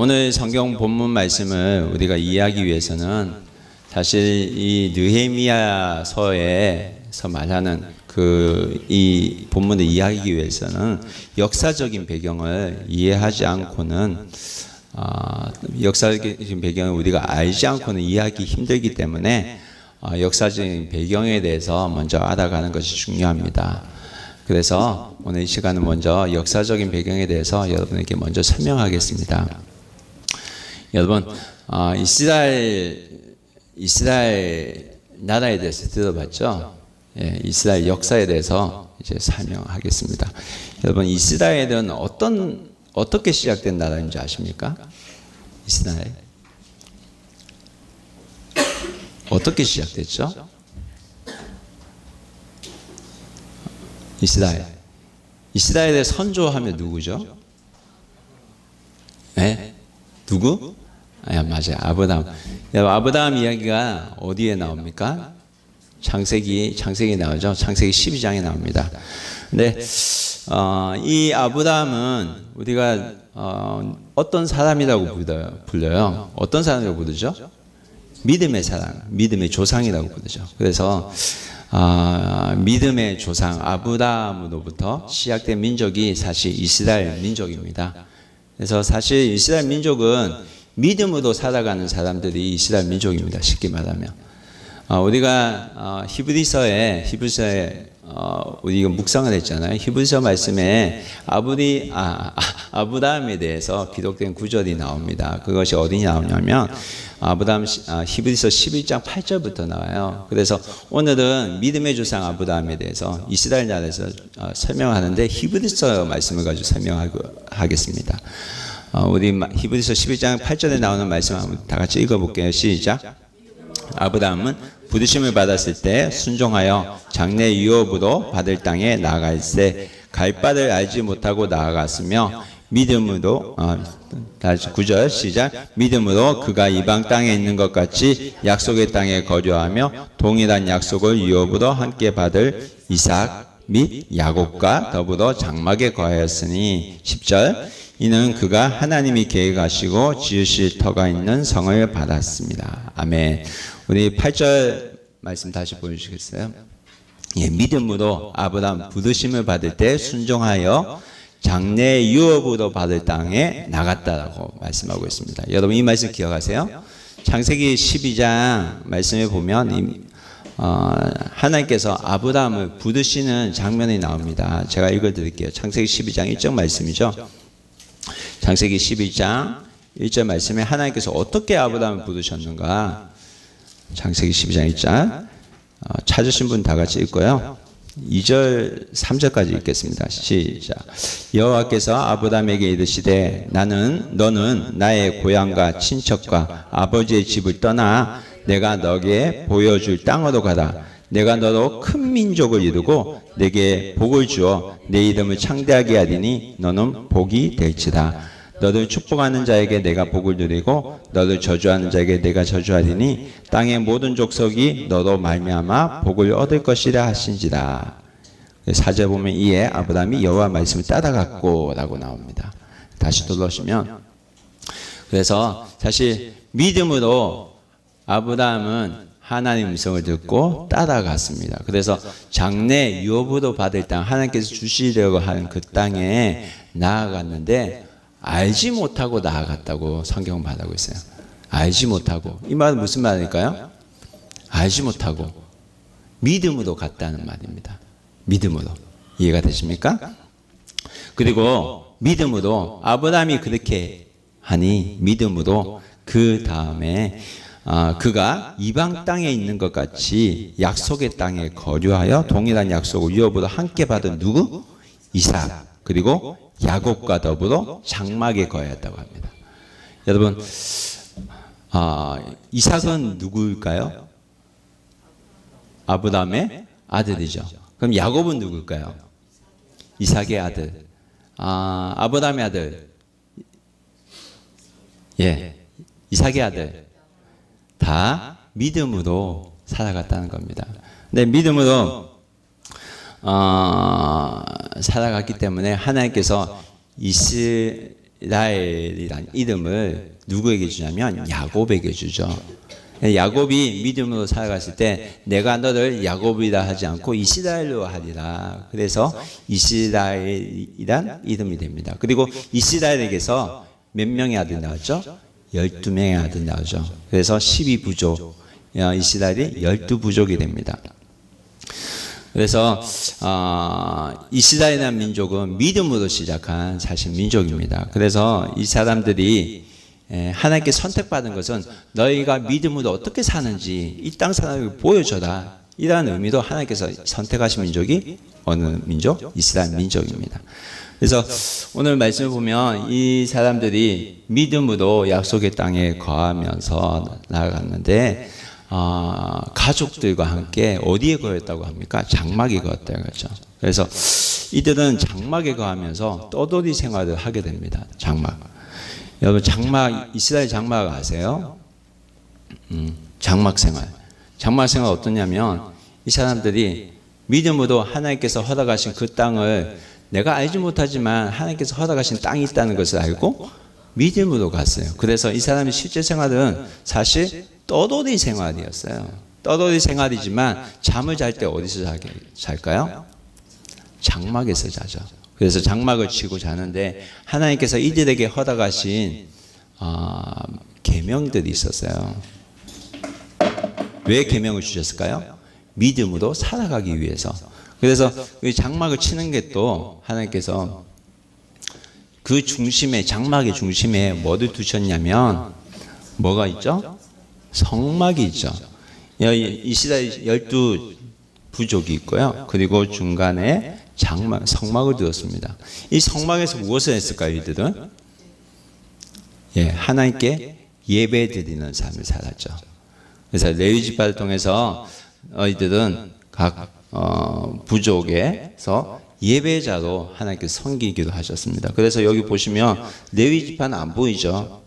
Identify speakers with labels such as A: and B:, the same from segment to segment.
A: 오늘 성경 본문 말씀을 우리가 이해하기 위해서는 사실 이 느헤미야서에서 말하는 이 본문을 이해하기 위해서는 역사적인 배경을 이해하지 않고는 역사적인 배경을 우리가 알지 않고는 이해하기 힘들기 때문에 역사적인 배경에 대해서 먼저 알아가는 것이 중요합니다. 그래서 오늘 이 시간은 먼저 역사적인 배경에 대해서 여러분에게 먼저 설명하겠습니다. 여러분, 이스라엘 나라에 대해서 들어봤죠? 예, 이스라엘 역사에 대해서 이제 설명하겠습니다. 여러분, 이스라엘은 어떻게 시작된 나라인지 아십니까? 이스라엘 어떻게 시작됐죠? 이스라엘의 선조하면 누구죠? 네? 누구? 맞아요. 아브라함. 아브라함 이야기가 어디에 나옵니까? 창세기 나오죠. 창세기 12장에 나옵니다. 근데 이 아브라함은 우리가 어떤 사람이라고 불러요? 어떤 사람이라고 부르죠? 믿음의 사람, 믿음의 조상이라고 부르죠. 그래서 믿음의 조상 아브라함으로부터 시작된 민족이 사실 이스라엘 민족입니다. 그래서 사실 이스라엘 민족은 믿음으로 살아가는 사람들이 이스라엘 민족입니다. 쉽게 말하면 우리가 히브리서에 우리가 묵상을 했잖아요. 히브리서 말씀에 아브라함에 대해서 기록된 구절이 나옵니다. 그것이 어디 나오냐면 히브리서 11장 8절부터 나와요. 그래서 오늘은 믿음의 조상 아브라함에 대해서 이스라엘 나라에서 설명하는데 히브리서 말씀을 가지고 설명하겠습니다. 우리 히브리서 11장 8절에 나오는 말씀 한번 다 같이 읽어볼게요. 시작. 아브라함은 부르심을 받았을 때 순종하여 장래 유업으로 받을 땅에 나아갈새 갈 바를 알지 못하고 나아갔으며 믿음으로 다시 9절 시작. 믿음으로 그가 이방 땅에 있는 것 같이 약속의 땅에 거주하며 동일한 약속을 유업으로 함께 받을 이삭 및 야곱과 더불어 장막에 거하였으니 10절 이는 그가 하나님이 계획하시고 지으실 터가 있는 성을 받았습니다. 아멘. 우리 8절 말씀 다시 보여주시겠어요? 예, 믿음으로 아브라함 부르심을 받을 때 순종하여 장래 유업으로 받을 땅에 나갔다라고 말씀하고 있습니다. 여러분 이 말씀 기억하세요? 창세기 12장 말씀에 보면 하나님께서 아브라함을 부르시는 장면이 나옵니다. 제가 읽어드릴게요. 창세기 12장 1절 말씀이죠. 창세기 12장 1절 말씀에 하나님께서 어떻게 아브라함을 부르셨는가? 창세기 12장 1절 찾으신 분 다 같이 읽고요. 2절 3절까지 읽겠습니다. 시작. 여호와께서 아브라함에게 이르시되 너는 나의 고향과 친척과 아버지의 집을 떠나 내가 너에게 보여줄 땅으로 가라. 내가 너로 큰 민족을 이루고 내게 복을 주어 내 이름을 창대하게 하리니 너는 복이 될지라. 너를 축복하는 자에게 내가 복을 누리고 너를 저주하는 자에게 내가 저주하리니 땅의 모든 족속이 너로 말미암아 복을 얻을 것이라 하신지라. 4절 보면 이에 아브라함이 여호와 말씀을 따라갔고 라고 나옵니다. 다시 돌아오시면 그래서 사실 믿음으로 아브라함은 하나님 음성을 듣고 따라갔습니다. 그래서 장래 유업으로 받을 땅 하나님께서 주시려고 하는 그 땅에 나아갔는데 알지 못하고 나아갔다고 성경은 말하고 있어요. 알지 못하고. 이 말은 무슨 말일까요? 알지 못하고 믿음으로 갔다는 말입니다. 믿음으로. 이해가 되십니까? 그리고 믿음으로 아브라함이 그렇게 하니 믿음으로 그 다음에 그가 이방 땅에 있는 것 같이 약속의 땅에 거주하여 동일한 약속을 유업으로 함께 받은 누구? 이삭 그리고 야곱과 더불어 장막에 거하였다고 합니다. 여러분 이삭은 누구일까요? 아브라함의 아들이죠. 그럼 야곱은 누구일까요? 이삭의 아들. 아브라함의 아들. 예, 이삭의 아들. 다 믿음으로 살아갔다는 겁니다. 근데 믿음으로 살아갔기 때문에 하나님께서 이스라엘이란 이름을 누구에게 주냐면 야곱에게 주죠. 야곱이 믿음으로 살아갔을 때 내가 너를 야곱이라 하지 않고 이스라엘로 하리라. 그래서 이스라엘이란 이름이 됩니다. 그리고 이스라엘에게서 몇 명의 아들 나왔죠? 12명의 아들 나오죠. 그래서 12부족, 이스라엘이 12부족이 됩니다. 그래서 이스라엘이라는 민족은 믿음으로 시작한 사실 민족입니다. 그래서 이 사람들이 하나님께 선택받은 것은 너희가 믿음으로 어떻게 사는지 이 땅 사람에게 보여줘라. 이러한 의미로 하나님께서 선택하신 민족이 어느 민족? 이스라엘 민족입니다. 그래서 오늘 말씀을 보면 이 사람들이 믿음으로 약속의 땅에 거하면서 나아갔는데 가족들과 함께 어디에 거했다고 합니까? 장막에 거했다고 하죠. 그래서 이들은 장막에 거하면서 떠돌이 생활을 하게 됩니다. 장막. 여러분 장막, 이스라엘 장막 아세요? 장막 생활. 장막 생활 어떠냐면 이 사람들이 믿음으로 하나님께서 허락하신 그 땅을 내가 알지 못하지만 하나님께서 허락하신 땅이 있다는 것을 알고 믿음으로 갔어요. 그래서 이 사람의 실제 생활은 사실 떠돌이 생활이었어요. 떠돌이 생활이지만 잠을 잘 때 어디서 잘까요? 장막에서 자죠. 그래서 장막을 치고 자는데 하나님께서 이들에게 허락하신 계명들이 있었어요. 왜 계명을 주셨을까요? 믿음으로 살아가기 위해서. 그래서 장막을 치는 게 또 하나님께서 그 중심에, 장막의 중심에 뭐를 두셨냐면 뭐가 있죠? 성막이 있죠. 이스라엘 12부족이 있고요. 그리고 중간에 성막을 두었습니다. 이 성막에서 무엇을 했을까요? 이들은 하나님께 예배 드리는 삶을 살았죠. 그래서 레위 지파를 통해서 이들은 각 부족에서 예배자로 하나님께 섬기기도 하셨습니다. 그래서 여기 보시면 레위 지파는 안 보이죠.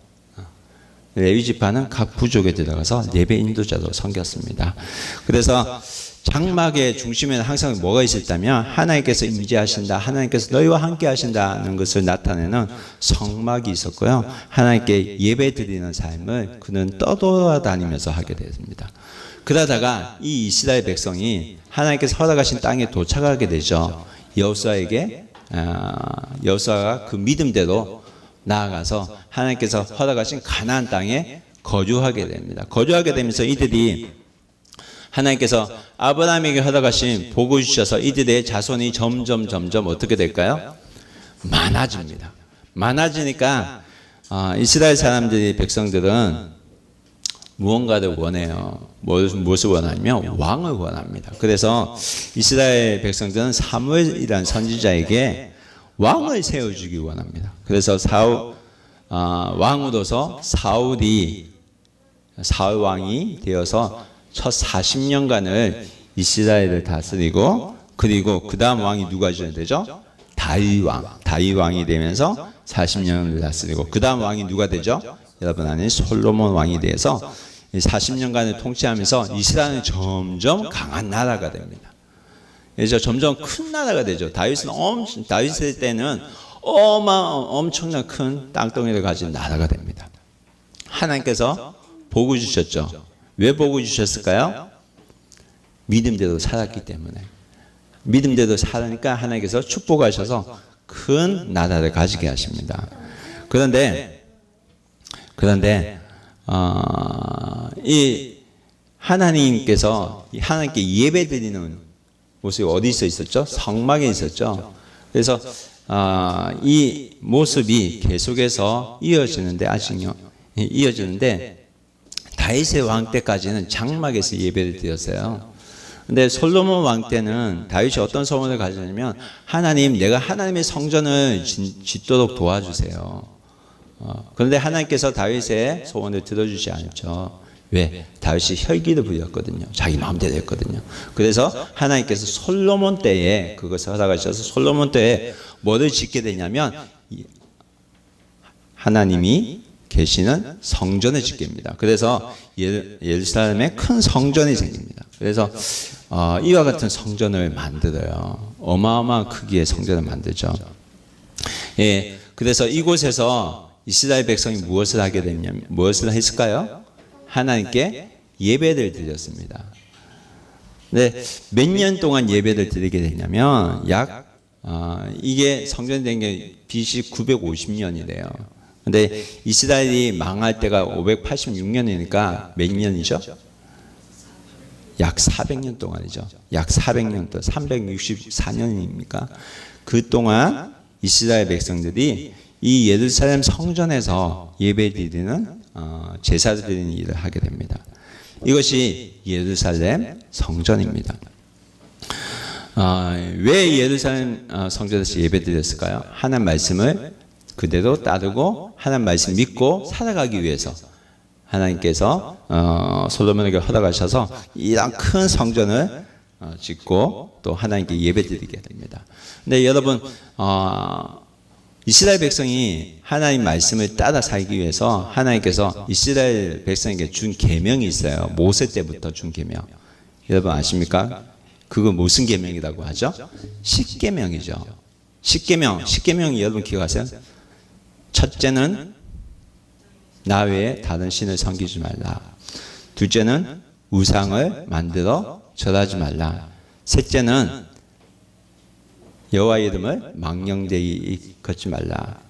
A: 레위 지파는 각 부족에 들어가서 예배 인도자로 섬겼습니다. 그래서 장막의 중심에는 항상 뭐가 있었다면 하나님께서 임재하신다, 하나님께서 너희와 함께 하신다는 것을 나타내는 성막이 있었고요. 하나님께 예배 드리는 삶을 그는 떠돌아다니면서 하게 됐습니다. 그러다가 이 이스라엘 백성이 하나님께서 허락하신 땅에 도착하게 되죠. 여호수아가 그 믿음대로 나아가서 하나님께서 허락하신 가나안 땅에 거주하게 됩니다. 거주하게 되면서 이들이 하나님께서 아브라함에게 허락하신 복을 주셔서 이들의 자손이 점점 어떻게 될까요? 많아집니다. 많아지니까 이스라엘 사람들이, 백성들은 무언가를 원해요. 무엇을 원하냐면 왕을 원합니다. 그래서 이스라엘 백성들은 사무엘이라는 선지자에게 왕을 세워주기 원합니다. 그래서 왕으로서 사울 왕이 되어서 첫 40년간을 이스라엘을 다스리고, 그리고 그 다음 왕이 누가 되죠? 다윗 왕이 되면서 40년을 다스리고, 그 다음 왕이 누가 되죠? 여러분 아는 솔로몬 왕이 돼서 40년간을 통치하면서 이스라엘은 점점 강한 나라가 됩니다. 그래서 점점 큰 나라가 되죠. 다윗의 때는 엄청난 큰 땅덩이를 가진 나라가 됩니다. 하나님께서 복을 주셨죠. 왜 복을 주셨을까요? 믿음대로 살았기 때문에. 믿음대로 살으니까 하나님께서 축복하셔서 큰 나라를 가지게 하십니다. 그런데 이 하나님께서 하나님께 예배드리는 모습이 어디서 있었죠? 성막에 있었죠. 그래서 이 모습이 계속해서 이어지는데 다윗의 왕 때까지는 장막에서 예배를 드렸어요. 근데 솔로몬 왕 때는 다윗이 어떤 소원을 가졌냐면 하나님, 내가 하나님의 성전을 짓도록 도와주세요. 그런데 하나님께서 다윗의 소원을 들어주지 않죠. 왜? 다윗이 혈기를 부렸거든요. 자기 마음대로 했거든요. 그래서 하나님께서 솔로몬 때에 그것을 허락하셔서 솔로몬 때에 뭐를 짓게 되냐면 하나님이 계시는 성전을 짓게 됩니다. 그래서 예루살렘에 큰 성전이 생깁니다. 그래서 이와 같은 성전을 만들어요. 어마어마한 크기의 성전을 만들죠. 그래서 이곳에서 이스라엘 백성이 무엇을 하게 됐냐면 무엇을 했을까요? 하나님께 예배를 드렸습니다. 네, 몇 년 동안 예배를 드리게 됐냐면 이게 성전된 게 BC 950년이래요. 근데 이스라엘이 망할 때가 586년이니까 몇 년이죠? 약 400년 동안이죠. 약 400년 동안 364년입니까? 그 동안 이스라엘 백성들이 이 예루살렘 성전에서 예배드리는 제사를 드리는 일을 하게 됩니다. 이것이 예루살렘 성전입니다. 왜 예루살렘 성전에서 예배드렸을까요? 하나님 말씀을 그대로 따르고 하나님 말씀 믿고 살아가기 위해서 하나님께서 솔로몬에게 허락하셔서 이런 큰 성전을 짓고 또 하나님께 예배드리게 됩니다. 근데 여러분 이스라엘 백성이 하나님 말씀을 따라 살기 위해서 하나님께서 이스라엘 백성에게 준 계명이 있어요. 모세 때부터 준 계명. 여러분 아십니까? 그거 무슨 계명이라고 하죠? 십계명이죠. 십계명 여러분 기억하세요? 첫째는 나 외에 다른 신을 섬기지 말라. 둘째는 우상을 만들어 절하지 말라. 셋째는 여호와 이름을 망령되이 걷지 말라.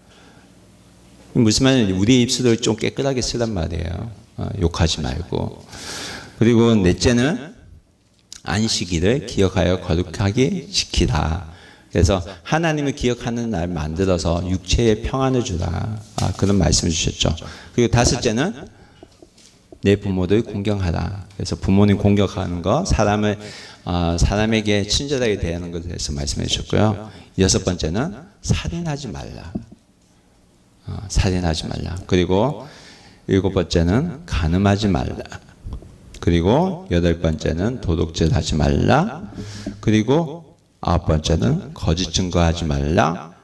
A: 무슨 말이냐면 우리 입술을 좀 깨끗하게 쓰란 말이에요. 욕하지 말고. 그리고 넷째는 안식일을 기억하여 거룩하게 지키라. 그래서 하나님을 기억하는 날 만들어서 육체에 평안을 주라. 그런 말씀을 주셨죠. 그리고 다섯째는 내 부모를 공경하라. 그래서 부모님 공격하는 거, 사람에게 친절하게 대하는 것에 대해서 말씀해 주셨고요. 여섯 번째는 살인하지 말라. 살인하지 말라. 그리고 일곱 번째는 간음하지 말라. 그리고 여덟 번째는 도둑질 하지 말라. 그리고 아홉 번째는 거짓 증거하지 말라.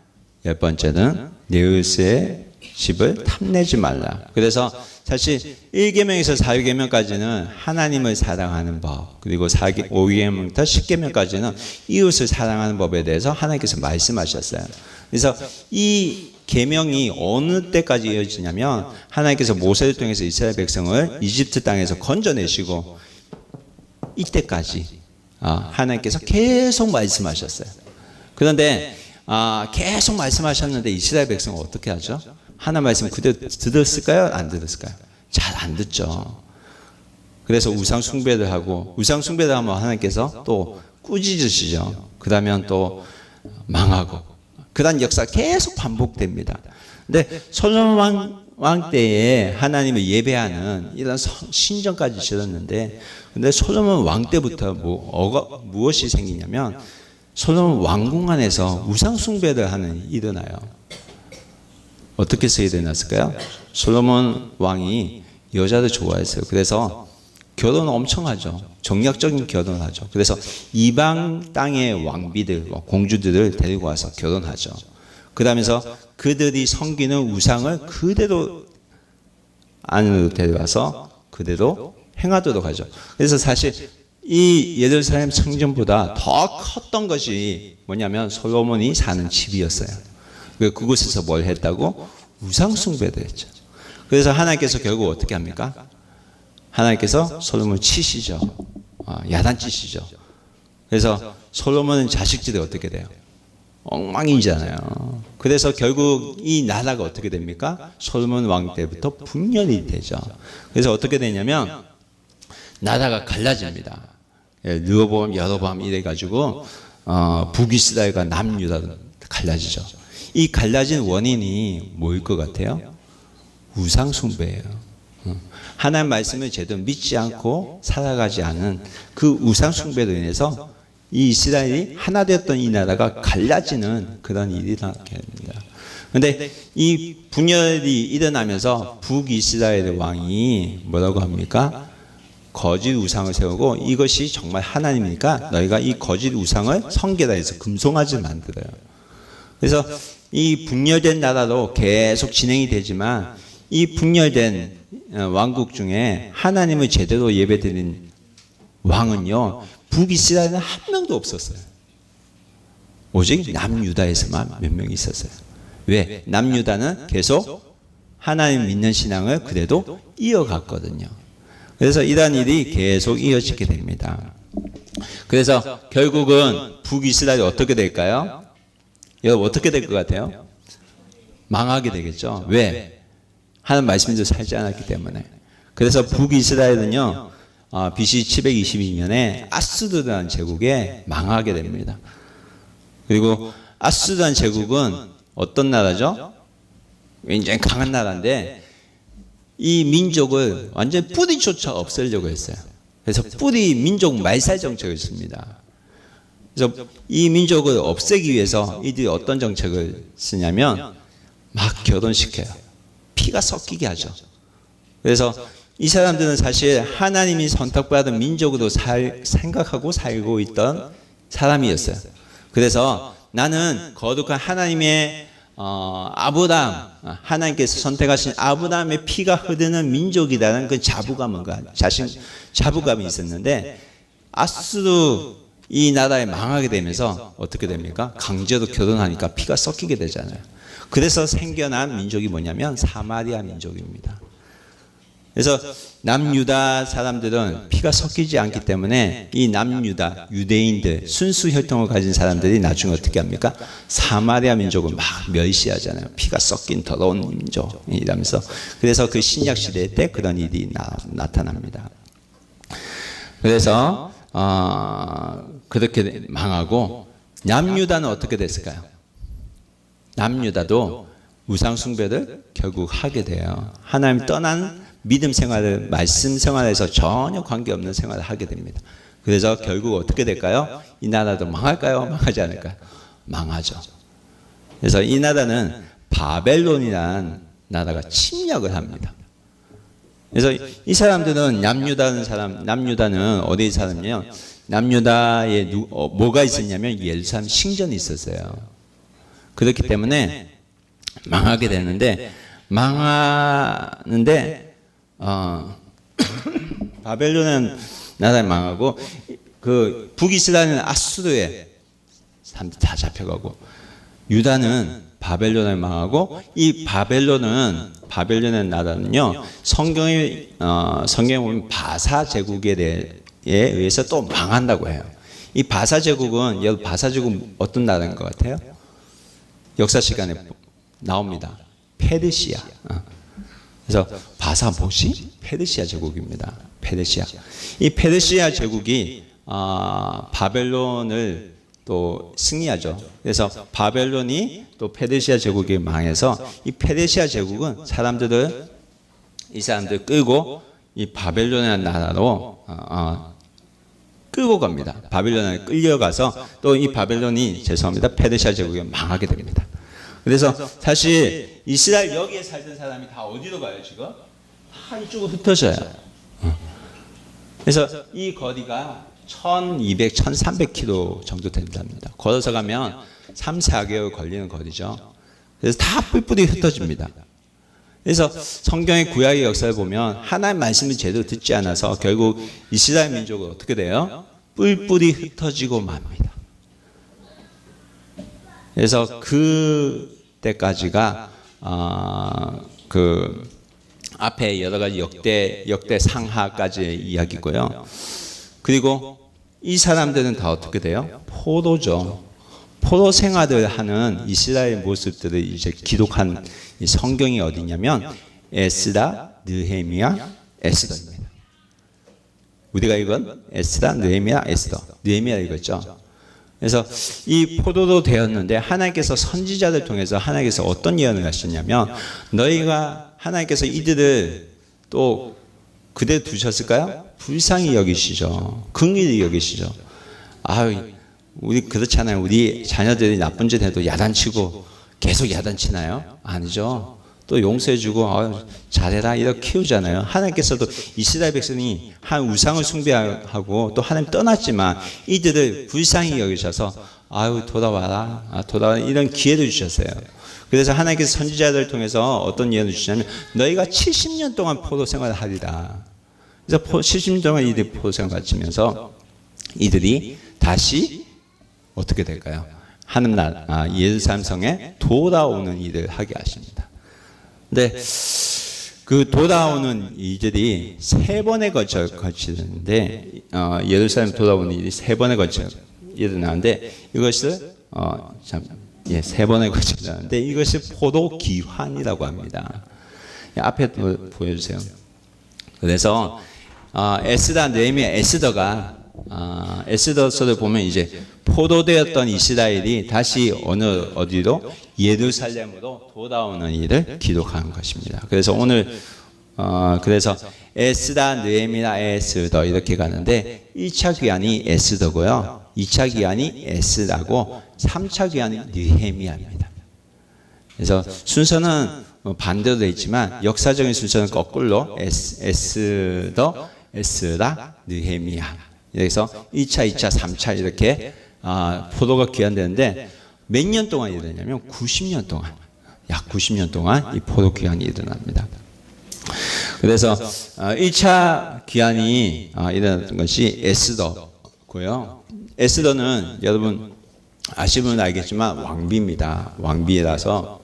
A: 열 번째는 내 이웃의 집을 탐내지 말라. 그래서 사실 1계명에서 4계명까지는 하나님을 사랑하는 법, 그리고 5계명부터 10계명까지는 이웃을 사랑하는 법에 대해서 하나님께서 말씀하셨어요. 그래서 이 계명이 어느 때까지 이어지냐면 하나님께서 모세를 통해서 이스라엘 백성을 이집트 땅에서 건져내시고 이때까지 하나님께서 계속 말씀하셨어요. 그런데 계속 말씀하셨는데 이스라엘 백성은 어떻게 하죠? 하나님 말씀 그대로 들었을까요? 안 들었을까요? 잘 안 듣죠. 그래서 우상 숭배를 하고 우상 숭배를 하면 하나님께서 또 꾸짖으시죠. 그러면 또 망하고 그런 역사가 계속 반복됩니다. 근데 솔로몬 왕 때에 하나님을 예배하는 이런 신전까지 지었는데 근데 솔로몬 왕 때부터 무엇이 생기냐면 솔로몬 왕궁 안에서 우상 숭배를 하는 일이 일어나요. 어떻게 해서 일어났을까요? 솔로몬 왕이 여자를 좋아했어요. 그래서 결혼 엄청 하죠. 정략적인 결혼을 하죠. 그래서 이방 땅의 왕비들, 공주들을 데리고 와서 결혼하죠. 그러면서 그들이 섬기는 우상을 그대로 안으로 데려와서 그대로 행하도록 하죠. 그래서 사실 이 예루살렘 성전보다 더 컸던 것이 뭐냐면 솔로몬이 사는 집이었어요. 그곳에서 뭘 했다고? 우상 숭배를 했죠. 그래서 하나님께서 결국 어떻게 합니까? 하나님께서 솔로몬을 치시죠. 야단치시죠. 그래서 솔로몬은 자식들이 어떻게 돼요? 엉망이잖아요. 그래서 결국 이 나라가 어떻게 됩니까? 솔로몬 왕 때부터 분열이 되죠. 그래서 어떻게 되냐면 나라가 갈라집니다. 르호보암, 여로보암 이래가지고 북이스라엘과 남유다로 갈라지죠. 이 갈라진 원인이 뭐일 것 같아요? 우상 숭배예요. 하나님 말씀을 제대로 믿지 않고 살아가지 않은 그 우상 숭배로 인해서 이 이스라엘이 하나 되었던 이 나라가 갈라지는 그런 일이 일어나게 됩니다. 그런데 이 분열이 일어나면서 북이스라엘의 왕이 뭐라고 합니까? 거짓 우상을 세우고 이것이 정말 하나님이니까 너희가 이 거짓 우상을 성게다 해서 금송아지를 만들어요. 그래서 이 분열된 나라로 계속 진행이 되지만 이 분열된 왕국 중에 하나님을 제대로 예배드린 왕은요 북이스라엘은 한 명도 없었어요. 오직 남유다에서만 몇 명 있었어요. 왜? 남유다는 계속 하나님 믿는 신앙을 그래도 이어갔거든요. 그래서 이러한 일이 계속 이어지게 됩니다. 그래서 결국은 북이스라엘이 어떻게 될까요? 여러분 어떻게 될 것 같아요? 망하게 되겠죠. 왜? 하는 말씀도 살지 않았기 때문에. 그래서 북이스라엘은요, BC 722년에 아스루라는 제국에 망하게 됩니다. 그리고 아스루라는 제국은 어떤 나라죠? 굉장히 강한 나라인데 이 민족을 완전히 뿌리조차 없애려고 했어요. 그래서 뿌리 민족 말살 정책을 씁니다. 그래서 이 민족을 없애기 위해서 이들이 어떤 정책을 쓰냐면 막 결혼시켜요. 피가 섞이게 하죠. 그래서 이 사람들은 사실 하나님이 선택받은 민족으로 생각하고 살고 있던 사람이었어요. 그래서 나는 거룩한 하나님의 아브라함, 하나님께서 선택하신 아브라함의 피가 흐르는 민족이라는 그 자부감이 있었는데 아수르 이 나라에 망하게 되면서 어떻게 됩니까? 강제로 결혼하니까 피가 섞이게 되잖아요. 그래서 생겨난 민족이 뭐냐면 사마리아 민족입니다. 그래서 남유다 사람들은 피가 섞이지 않기 때문에 이 남유다 유대인들 순수 혈통을 가진 사람들이 나중에 어떻게 합니까? 사마리아 민족을 막 멸시하잖아요. 피가 섞인 더러운 민족이라면서. 그래서 그 신약 시대 때 그런 일이 나타납니다. 그래서 그렇게 망하고 남유다는 어떻게 됐을까요? 남유다도 우상 숭배를 결국 하게 돼요. 하나님 떠난 믿음 생활을 말씀 생활에서 전혀 관계없는 생활을 하게 됩니다. 그래서 결국 어떻게 될까요? 이 나라도 망할까요? 망하지 않을까요? 망하죠. 그래서 이 나라는 바벨론이라는 나라가 침략을 합니다. 그래서 이 사람들은 남유다는 어디 사람이요? 남유다에 뭐가 있었냐면 예루살렘 신전이 있었어요. 그렇기 때문에 망하게 되는데 바벨론은 나라에 망하고 그 북이스라엘은 아수르에 사람들 다 잡혀가고 유다는 바벨론에 망하고 이 바벨론의 나라는요 성경에 보면 바사 제국에 의해서 또 망한다고 해요. 이 바사 제국은 어떤 나라인 것 같아요? 역사 시간에 나옵니다. 페르시아. 그래서 바사 뭐지? 페르시아 제국입니다. 페르시아. 이 페르시아 제국이 바벨론을 또 승리하죠. 그래서 바벨론이 또 페르시아 제국이 망해서 이 페르시아 제국은 이 사람들 끌고 이 바벨론의 나라로 끌고 갑니다. 바벨론에 끌려가서 또 이 바벨론이 페르시아 제국이 망하게 됩니다. 그래서 사실 이스라엘 여기에 살던 사람이 다 어디로 가요 지금? 다 이쪽으로 흩어져요. 그래서 이 거리가 1200, 1300km 정도 된답니다. 걸어서 가면 3, 4개월 걸리는 거리죠. 그래서 다 뿔뿔이 흩어집니다. 그래서 성경의 구약의 역사를 보면 하나님 말씀을 제대로 듣지 않아서 결국 이스라엘 민족은 어떻게 돼요? 뿔뿔이 흩어지고 맙니다. 그래서 그때까지가 그 앞에 여러 가지 역대 상하까지의 이야기고요. 그리고 이 사람들은 다 어떻게 돼요? 포로죠. 포로 생활을 하는 이스라엘 모습들을 이제 기록한 이 성경이 어디냐면 에스라, 느헤미야, 에스더입니다. 우리가 이건 에스라, 느헤미야, 에스더. 느헤미야 읽었죠. 그래서 이 포로로 되었는데 하나님께서 선지자를 통해서 하나님께서 어떤 예언을 하셨냐면 하나님께서 이들을 또 그대로 두셨을까요? 불쌍히 여기시죠. 긍휼히 여기시죠. 우리 그렇잖아요. 우리 자녀들이 나쁜 짓 해도 야단치고 계속 야단치나요? 아니죠. 또 용서해주고 잘해라 이렇게 키우잖아요. 하나님께서도 이스라엘 백성이 한 우상을 숭배하고 또 하나님 떠났지만 이들을 불쌍히 여기셔서 돌아와라 이런 기회를 주셨어요. 그래서 하나님께서 선지자들을 통해서 어떤 예언을 주시냐면 너희가 70년 동안 포로 생활을 하리라. 그래서 70년 동안 이들이 포로 생활을 마치면서 이들이 다시 어떻게 될까요? 예루살렘 성에 돌아오는 일을 하게 하십니다. 근데 그 돌아오는 일들이 세 번에 걸쳐 거치는데 예루살렘 돌아오는 일이 세 번에 걸쳐 일어나는데 이것을 세 번에 걸쳐 일어나는데 이것이 포도 기환이라고 합니다. 앞에 보여주세요. 그래서 에스더, 느헤미야, 에스더서를 보면 이제 포도되었던 이스라엘이 다시 어디로 예루살렘으로 돌아오는 일을 기록한 것입니다. 그래서 오늘 그래서 에스더, 느헤미야, 에스더 이렇게 가는데 1차 귀환이 에스더고요, 2차 귀환이 에스라고 3차 귀환이 느헤미야입니다. 그래서 순서는 반대로 되어 있지만 역사적인 순서는 거꾸로 에스더, 에스라, 느헤미야. 그래서 2차, 2차, 3차 이렇게 포도가 귀환되는데 몇 년 동안 일어나냐면 90년 동안, 약 90년 동안 이 포도 귀환이 일어납니다. 그래서 1차 귀환이 일어났던 것이 에스더고요. 에스더는 여러분 아시면 알겠지만 왕비입니다. 왕비라서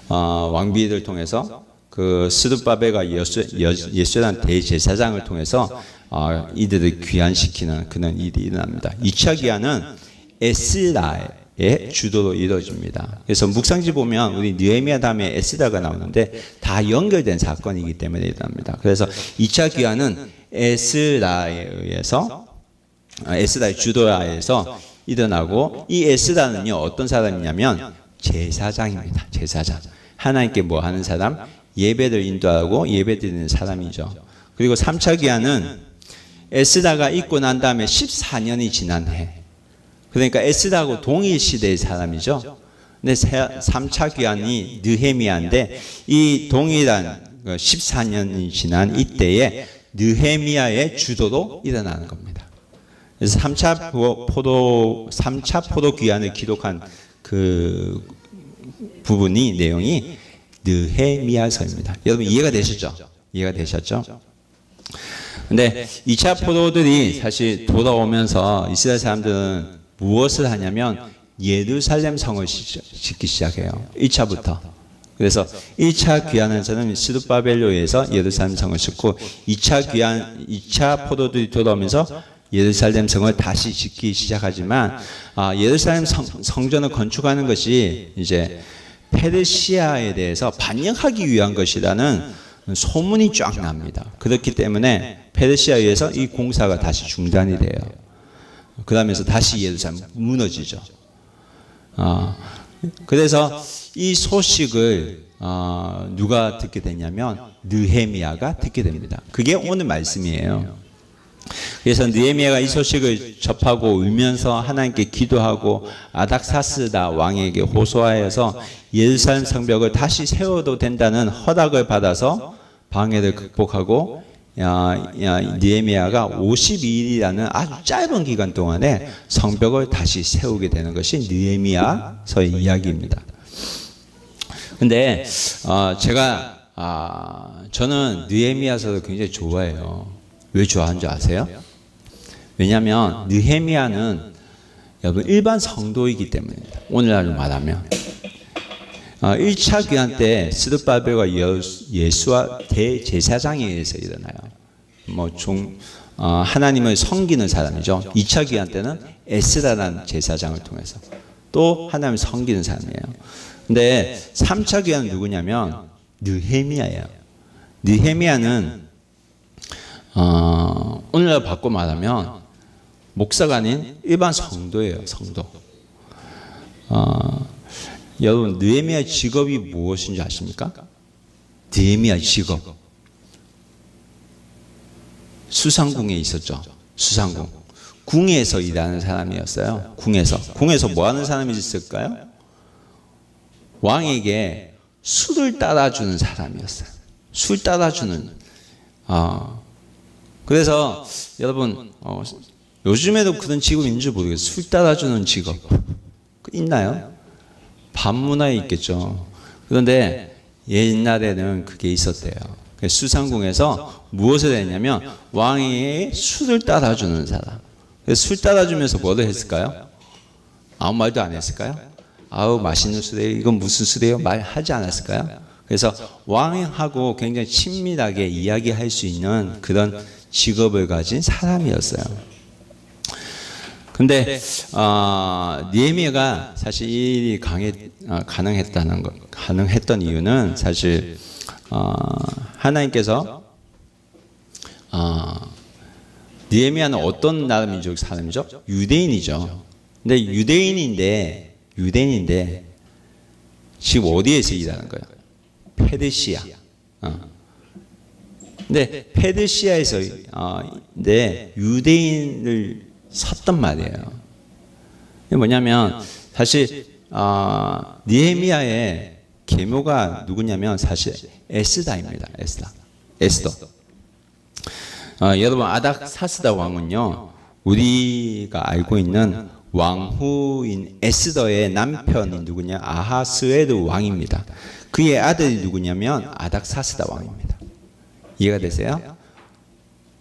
A: 왕비를 통해서 그 스룹바벨과 예수란 대제사장을 통해서 이들을 귀환시키는 그런 일이 일어납니다. 2차 귀환은 에스라의 주도로 이루어집니다. 그래서 묵상지 보면 우리 느헤미야 다음에 에스라가 나오는데 다 연결된 사건이기 때문에 일어납니다. 그래서 2차 귀환은 에스라에 의해서 에스라의 주도하에서 일어나고 이 에스라는요 어떤 사람이냐면 제사장입니다. 제사장. 하나님께 뭐 하는 사람? 예배를 인도하고 예배드리는 사람이죠. 그리고 3차 귀환은 에스라가 있고 난 다음에 14년이 지난 해. 그러니까 에스라하고 동일 시대의 사람이죠. 근데 3차 귀환이 느헤미야인데 이 동일한 14년이 지난 이때에 느헤미야의 주도로 일어나는 겁니다. 그래서 3차 포도 귀환을 기록한 그 부분이 내용이 느헤미야서입니다. 여러분 이해가 되셨죠? 이해가 되셨죠? 근데 2차 포도들이 사실 돌아오면서 이스라엘 사람들은 무엇을 하냐면 예루살렘 성을 짓기 시작해요. 1차부터. 그래서 1차 귀환에서는 스룹바벨로에서 예루살렘 성을 짓고 2차 포도들이 돌아오면서 예루살렘 성을 다시 짓기 시작하지만 예루살렘 성전을 건축하는 것이 이제 페르시아에 대해서 반역하기 위한 것이라는 소문이 쫙 납니다. 그렇기 때문에 페르시아에 의해서 이 공사가 다시 중단이 돼요. 그러면서 다시 예루살렘 무너지죠. 그래서 이 소식을 누가 듣게 되냐면 느헤미야가 듣게 됩니다. 그게 오늘 말씀이에요. 그래서 느헤미야가 이 소식을 접하고 울면서 하나님께 기도하고 아닥사스다 왕에게 호소하여서 예루살렘 성벽을 다시 세워도 된다는 허락을 받아서 방해를 극복하고 느헤미야가 52일이라는 아주 짧은 기간 동안에 성벽을 다시 세우게 되는 것이 느헤미야서의 이야기입니다. 근데 저는 느헤미야서를 굉장히 좋아해요. 왜 좋아하는 줄 아세요? 왜냐하면 느헤미야는 여러분 일반 성도이기 때문입니다. 오늘날로 말하면 1차 귀환 때 스룹바벨과 예수와 대제사장에 의해서 일어나요. 하나님을 섬기는 사람이죠. 2차 귀환 때는 에스라라는 제사장을 통해서 또 하나님을 섬기는 사람이에요. 근데 3차 귀환은 누구냐면 느헤미야예요. 느헤미야는 오늘날 바꿔 말하면 목사가 아닌 일반 성도예요. 성도. 여러분 느헤미야 직업이 무엇인지 아십니까? 느헤미야 직업 수상궁에 있었죠. 수상궁. 궁에서 일하는 사람이었어요. 궁에서 뭐 하는 사람이 있을까요? 왕에게 술을 따라주는 사람이었어요. 술 따라주는. 그래서 여러분 요즘에도 그런 직업이 있는지 모르겠어요. 술 따라주는 직업 있나요? 밤문화에 있겠죠. 그런데 옛날에는 그게 있었대요. 수상궁에서 무엇을 했냐면 왕에게 술을 따라주는 사람. 술 따라주면서 뭐를 했을까요? 아무 말도 안 했을까요? 아우 맛있는 수레요. 이건 무슨 수레요? 말하지 않았을까요? 그래서 왕하고 굉장히 친밀하게 이야기할 수 있는 그런 직업을 가진 사람이었어요. 근데 느헤미야가 사실 이 일이 가능했던 이유는 사실 하나님께서 느헤미야는 어떤 나라 민족 사람이죠? 유대인이죠. 근데 유대인인데 지금 어디에서 일하는 거예요? 페르시아. 근데 페르시아에서 유대인을 섰단 말이에요. 이게 뭐냐면 사실 느헤미야의 계모가 누구냐면 사실 에스다입니다. 에스더. 여러분 아닥사스다 왕은요, 우리가 알고 있는 왕후인 에스더의 남편이 누구냐? 아하스웨르 왕입니다. 그의 아들이 누구냐면 아닥사스다 왕입니다. 이해가 되세요?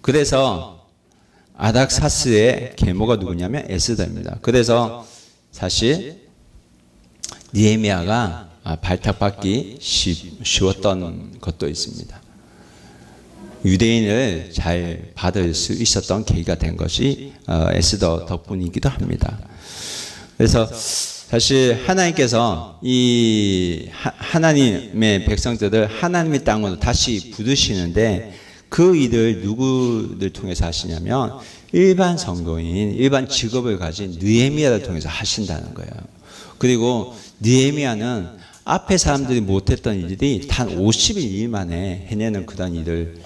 A: 그래서 아닥사스의 계모가 누구냐면 에스더입니다. 그래서 사실 느헤미야가 발탁받기 쉬웠던 것도 있습니다. 유대인을 잘 받을 수 있었던 계기가 된 것이 에스더 덕분이기도 합니다. 그래서 사실 하나님께서 이 하나님의 백성들을 하나님의 땅으로 다시 부르시는데 그 일을 누구를 통해서 하시냐면 일반 성도인, 일반 직업을 가진 느헤미야를 통해서 하신다는 거예요. 그리고 느헤미야는 앞에 사람들이 못했던 일들이 단 50일 만에 해내는 그런 일을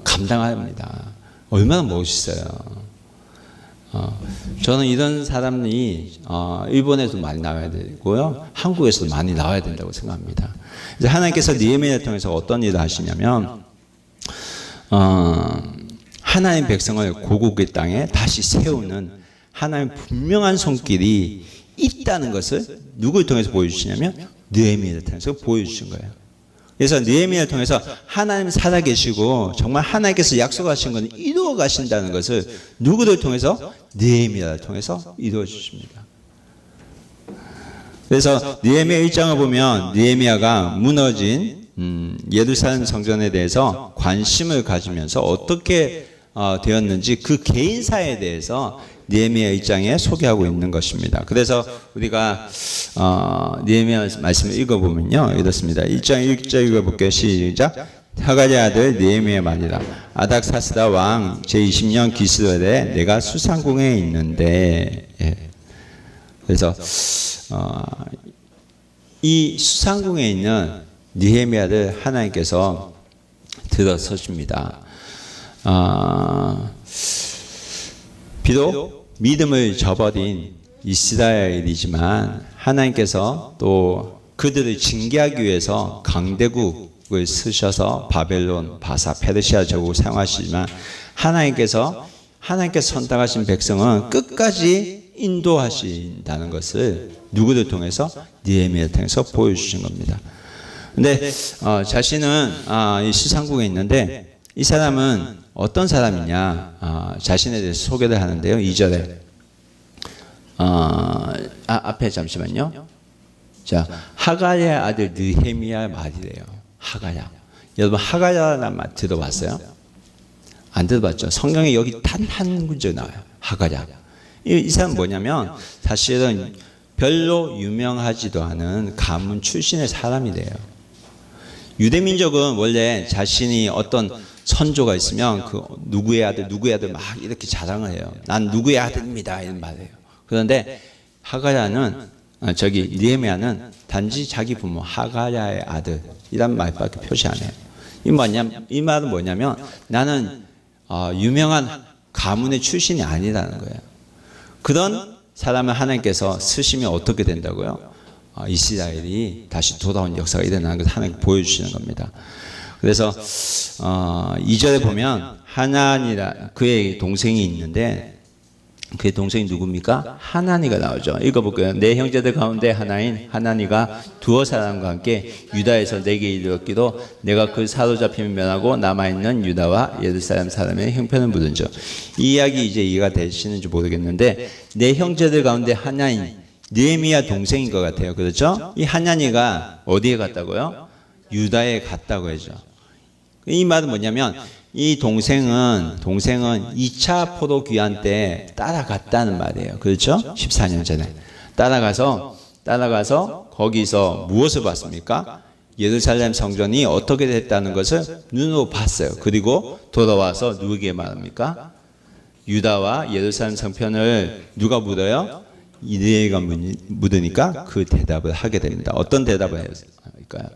A: 감당합니다. 얼마나 멋있어요. 저는 이런 사람이 일본에도 많이 나와야 되고요, 한국에서도 많이 나와야 된다고 생각합니다. 이제 하나님께서 느헤미야를 통해서 어떤 일을 하시냐면 하나님 백성을 고국의 땅에 다시 세우는 하나님 분명한 손길이 있다는 것을 누구를 통해서 보여주시냐면 느헤미야를 통해서 보여주신 거예요. 그래서 느헤미야를 통해서 하나님 살아계시고 정말 하나님께서 약속하신 것을 이루어 가신다는 것을 누구를 통해서? 느헤미야를 통해서 이루어 주십니다. 그래서 느헤미야 1장을 보면 느헤미야가 무너진 예루살렘 성전에 대해서 관심을 가지면서 어떻게 되었는지 그 개인사에 대해서 느헤미야 1장에 소개하고 있는 것입니다. 그래서 우리가 느헤미야 말씀을 읽어보면요, 이렇습니다. 1장 1절 읽어볼게요. 시작. 하가랴 아들 느헤미야 말이라. 아닥사스다 왕 제20년 기스월에 내가 수상궁에 있는데, 그래서 이 수상궁에 있는 느헤미야를 하나님께서 들어서십니다. 비록 믿음을 저버린 이스라엘이지만 하나님께서 또 그들을 징계하기 위해서 강대국을 쓰셔서 바벨론, 바사, 페르시아 제국을 사용하시지만 하나님께서 선택하신 백성은 끝까지 인도하신다는 것을 누구를 통해서? 느헤미야를 통해서 보여주신 겁니다. 근데 자신은 이 수상궁에 있는데 이 사람은 어떤 사람이냐, 자신에 대해서 소개를 하는데요. 2절에 앞에 잠시만요. 자, 하가랴 아들 느헤미야 말이래요. 하가랴. 여러분 하가랴라는 말 들어봤어요? 안 들어봤죠? 성경에 여기 단 한 문제 나와요. 하가랴. 이 사람은 뭐냐면 사실은 별로 유명하지도 않은 가문 출신의 사람이래요. 유대민족은 원래 자신이 어떤 선조가 있으면 그 누구의 아들 막 이렇게 자랑을 해요. 난 누구의 아들입니다 이런 말이에요. 그런데 하가랴는 느헤미야는 단지 자기 부모 하가랴의 아들 이란 말밖에 표시 안 해요. 이 말은 뭐냐면 나는 유명한 가문의 출신이 아니라는 거예요. 그런 사람을 하나님께서 쓰시면 어떻게 된다고요? 이스라엘이 다시 돌아온 역사가 일어나는 것을 하나님 보여주시는 겁니다. 그래서 2절에 보면 하나니라 그의 동생이 있는데 그의 동생이 누굽니까? 하나니가 나오죠. 읽어볼게요. 내 형제들 가운데 하나인 하나니가 두어 사람과 함께 유다에서 내게 이르렀기도 내가 그 사로잡힘을 면하고 남아있는 유다와 예루살렘 사람의 형편을 묻은즉. 이 이야기 이제 이해가 되시는지 모르겠는데 내 형제들 가운데 하나인 느헤미야 동생인 것 같아요. 그렇죠? 이 하나니가 어디에 갔다고요? 유다에 갔다고 하죠. 이 말은 뭐냐면 이 동생은 2차 포로 귀환 때 따라갔다는 말이에요. 그렇죠? 14년 전에 따라가서 거기서 무엇을 봤습니까? 예루살렘 성전이 어떻게 됐다는 것을 눈으로 봤어요. 그리고 돌아와서 누구에게 말합니까? 유다와 예루살렘 성편을 누가 묻어요? 이느헤미가 묻으니까 그 대답을 하게 됩니다. 어떤 대답을 할까요?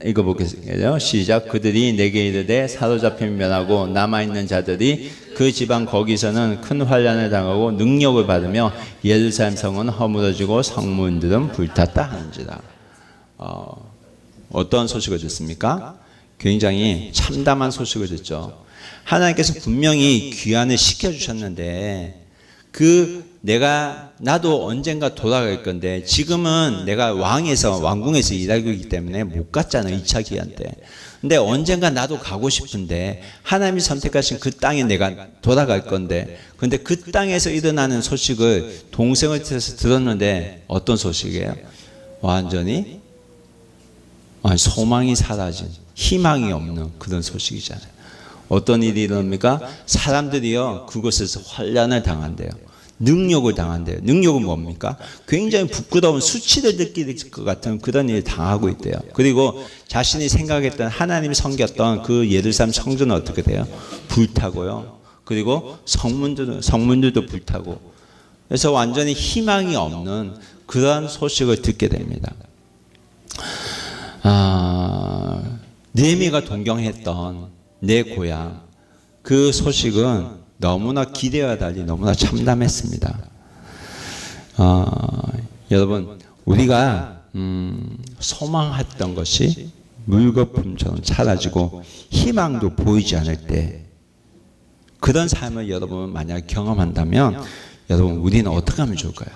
A: 이거 보겠습니다. 시작. 그들이 내게 이르되 사로잡힘을 면하고 남아있는 자들이 그 지방 거기서는 큰 환난을 당하고 능력을 받으며 예루살렘 성은 허물어지고 성문들은 불탔다 하는지라. 어떤 소식을 듣습니까? 굉장히 참담한 소식을 듣죠. 하나님께서 분명히 귀환을 시켜주셨는데 나도 언젠가 돌아갈 건데 지금은 내가 왕궁에서 일하고 있기 때문에 못 갔잖아요. 2차 귀환 때. 근데 언젠가 나도 가고 싶은데 하나님이 선택하신 그 땅에 내가 돌아갈 건데 근데 그 땅에서 일어나는 소식을 동생을 통해서 들었는데 어떤 소식이에요? 완전히 소망이 사라진 희망이 없는 그런 소식이잖아요. 어떤 일이 일어납니까? 사람들이요 그곳에서 환난을 당한대요. 능욕을 당한대요. 능욕은 뭡니까? 굉장히 부끄러운 수치를 느낄 것 같은 그런 일을 당하고 있대요. 그리고 자신이 생각했던 하나님이 섬겼던 그 예루살렘 성전은 어떻게 돼요? 불타고요. 그리고 성문들도 불타고. 그래서 완전히 희망이 없는 그러한 소식을 듣게 됩니다. 느헤미야가 동경했던 내 고향 그 소식은 너무나 기대와 달리 너무나 참담했습니다. 여러분 우리가 소망했던 것이 물거품처럼 사라지고 희망도 보이지 않을 때 그런 삶을 여러분 만약 경험한다면 여러분 우리는 어떻게 하면 좋을까요?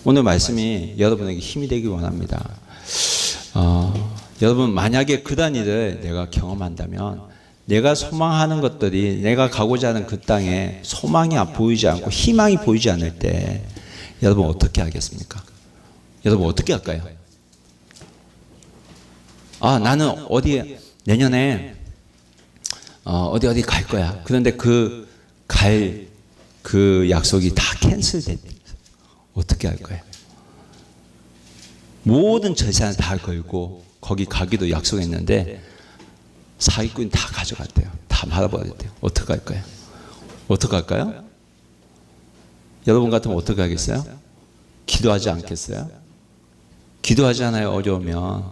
A: 오늘 말씀이 여러분에게 힘이 되기 원합니다. 여러분 만약에 그런 일을 내가 경험한다면 내가 소망하는 것들이 내가 가고자 하는 그 땅에 소망이 보이지 않고 희망이 보이지 않을 때 여러분 어떻게 하겠습니까? 여러분 어떻게 할까요? 나는 내년에 어디 갈 거야. 그런데 그 약속이 다 캔슬됐다. 어떻게 할 거예요? 모든 재산을 다 걸고 거기 가기도 약속했는데 사기꾼이 다 가져갔대요. 다 말아버렸대요. 어떻게 할까요? 어떻게 할까요? 여러분 같으면 어떻게 하겠어요? 기도하지 않겠어요? 기도하잖아요. 어려우면.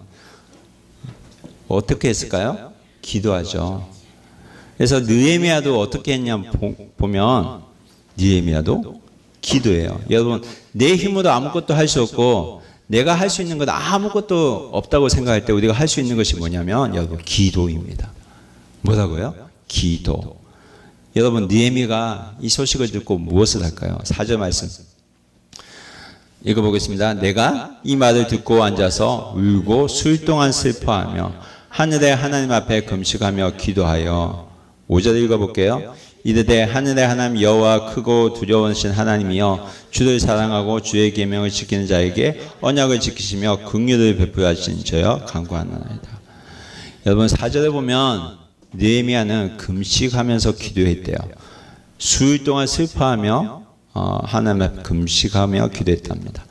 A: 어떻게 했을까요? 기도하죠. 그래서 느헤미야도 어떻게 했냐 보면 느헤미야도 기도해요. 여러분 내 힘으로 아무것도 할 수 없고 내가 할 수 있는 건 아무것도 없다고 생각할 때 우리가 할 수 있는 것이 뭐냐면 여러분 기도입니다. 뭐라고요? 기도. 여러분 느헤미야가 이 소식을 듣고 무엇을 할까요? 4절 말씀 읽어보겠습니다. 내가 이 말을 듣고 앉아서 울고 술 동안 슬퍼하며 하늘의 하나님 앞에 금식하며 기도하여 5절 읽어볼게요. 이르되 하늘의 하나님 여호와 크고 두려우신 하나님이여 주를 사랑하고 주의 계명을 지키는 자에게 언약을 지키시며 긍휼을 베풀하신 저여 간구하나이다. 여러분 4절에 보면 느헤미야는 금식하면서 기도했대요. 수일 동안 슬퍼하며 하나님 앞에 금식하며 기도했답니다.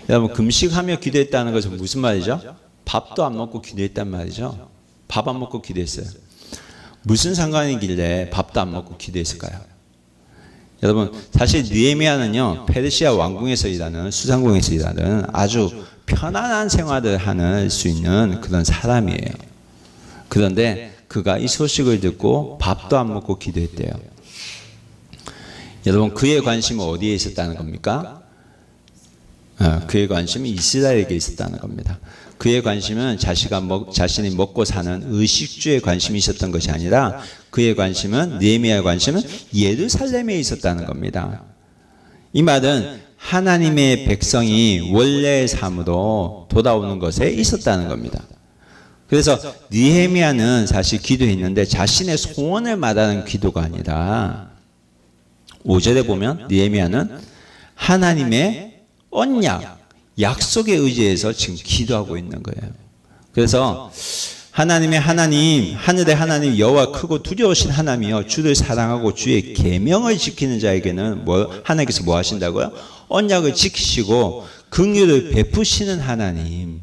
A: 여러분 금식하며 기도했다는 것은 무슨 말이죠? 밥도 안 먹고 기도했단 말이죠. 밥 안 먹고 기도했어요. 무슨 상관이길래 밥도 안 먹고 기도했을까요? 여러분 사실 느헤미야는요 페르시아 왕궁에서 일하는 수상궁에서 일하는 아주 편안한 생활을 할 수 있는 그런 사람이에요. 그런데 그가 이 소식을 듣고 밥도 안 먹고 기도했대요. 여러분 그의 관심은 어디에 있었다는 겁니까? 그의 관심이 이스라엘에게 있었다는 겁니다. 그의 관심은 자신이 먹고 사는 의식주에 관심이 있었던 것이 아니라 그의 관심은, 느헤미야의 관심은 예루살렘에 있었다는 겁니다. 이 말은 하나님의 백성이 원래의 삶으로 돌아오는 것에 있었다는 겁니다. 그래서 느헤미야는 사실 기도했는데 자신의 소원을 말하는 기도가 아니라 5절에 보면 느헤미야는 하나님의 언약, 약속에 의지해서 지금 기도하고 있는 거예요. 그래서 하나님의 하나님, 하늘의 하나님 여호와 크고 두려우신 하나님이여 주를 사랑하고 주의 계명을 지키는 자에게는 하나님께서 뭐 하신다고요? 언약을 지키시고 긍휼을 베푸시는 하나님,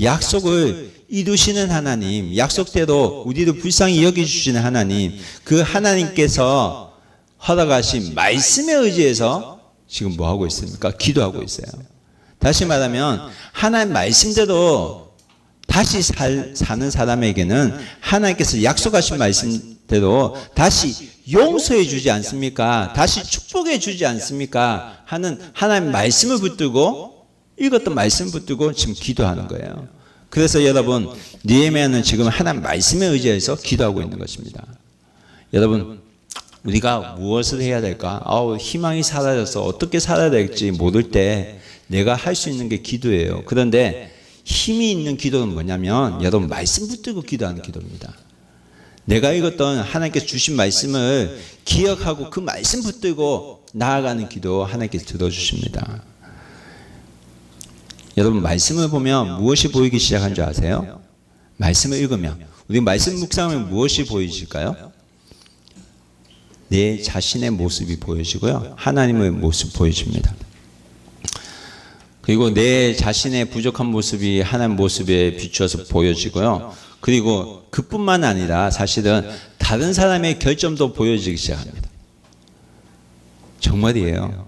A: 약속을 이루시는 하나님, 약속대로 우리를 불쌍히 여겨주시는 하나님, 그 하나님께서 허락하신 말씀에 의지해서 지금 뭐 하고 있습니까? 기도하고 있어요. 다시 말하면 하나님 말씀대로 다시 사는 사람에게는 하나님께서 약속하신 말씀대로 다시 용서해 주지 않습니까? 다시 축복해 주지 않습니까? 하는 하나님 말씀을 붙들고, 읽었던 말씀을 붙들고 지금 기도하는 거예요. 그래서 여러분, 느헤미야는 지금 하나님 말씀에 의지해서 기도하고 있는 것입니다. 여러분, 우리가 무엇을 해야 될까? 희망이 사라져서 어떻게 살아야 될지 모를 때 내가 할 수 있는 게 기도예요. 그런데 힘이 있는 기도는 뭐냐면 여러분, 말씀 붙들고 기도하는 기도입니다. 내가 읽었던 하나님께서 주신 말씀을 기억하고 그 말씀 붙들고 나아가는 기도 하나님께서 들어주십니다. 여러분, 말씀을 보면 무엇이 보이기 시작한 줄 아세요? 말씀을 읽으면, 우리 말씀 묵상하면 무엇이 보이실까요? 내 자신의 모습이 보여지고요, 하나님의 모습 보여집니다. 그리고 내 자신의 부족한 모습이 하나님 모습에 비추어서 보여지고요, 그리고 그뿐만 아니라 사실은 다른 사람의 결점도 보여지기 시작합니다. 정말이에요.